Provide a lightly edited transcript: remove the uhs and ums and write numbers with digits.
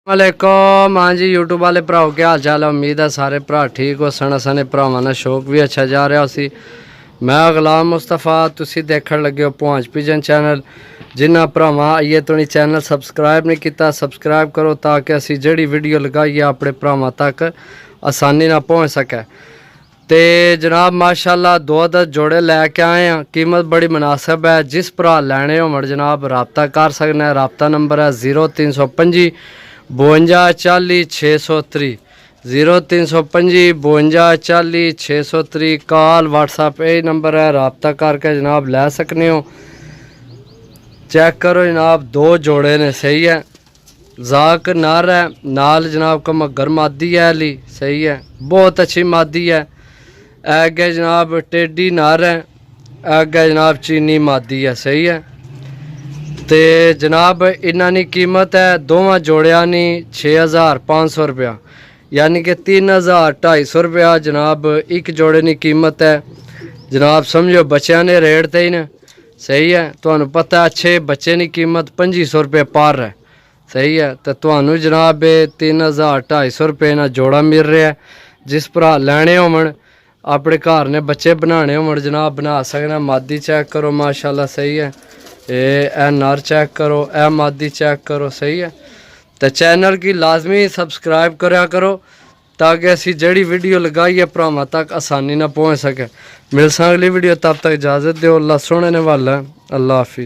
वालेकुम। हाँ जी यूट्यूब वाले भराओ क्या हाल चाल है। उम्मीद है सारे भरा ठीक हो सन। असाने भरावां दा शौक भी अच्छा जा रहा सी। मैं गुलाम मुस्तफा तुसी देखण लगे हो पहुँच पिजन चैनल। जिन्होंने भरावां आइए तुनी चैनल सबसक्राइब नहीं किया सबसक्राइब करो ताकि असी जिहड़ी वीडियो लगाइए अपने भरावां तक आसानी ना पहुँच सके। तो जनाब माशाल्लाह 2 अदद जोड़े लैके आए हैं। कीमत बड़ी मुनासिब है। जिस भरा लैने हो मर जनाब रबता कर सकना है। रबता नंबर है 0325 52 40 630 0325 52 40 630। कॉल व्हाट्सएप यही नंबर है। रबता करके जनाब लै सकने हो। चेक करो जनाब 2 जोड़े ने सही है। जाक नर है नाल जनाब का मगर मादी है अली सही है। बहुत अच्छी मादी है। अगे जनाब टेडी नर है। अगे जनाब चीनी मादी है सही है। तो जनाब इन्हों की कीमत है दोवां जोड़िया की 6500 रुपया यानी कि 3250 रुपया जनाब एक जोड़े की कीमत है। जनाब समझो बच्चों ने रेट ते ही ने सही है। तो पता है अच्छे बच्चे की कीमत 2500 रुपये पर है सही है। तो थानू जनाब 3250 रुपये ना जोड़ा मिल रहा है। जिस भरा लैने होवन अपने घर ने बच्चे बनाने होवन जनाब बना सकना। मादी चेक करो माशाल्लाह सही है। ए नर चेक करो ए मादी चेक करो सही है। तो चैनल की लाजमी सबसक्राइब करा करो ताकि असी जड़ी वीडियो लगाइए भरावां तक आसानी ना पहुँच सके। मिल अगली वीडियो तब तक इजाज़त दो। अल्लाह सोने ने वाला अल्लाह हाफिज़।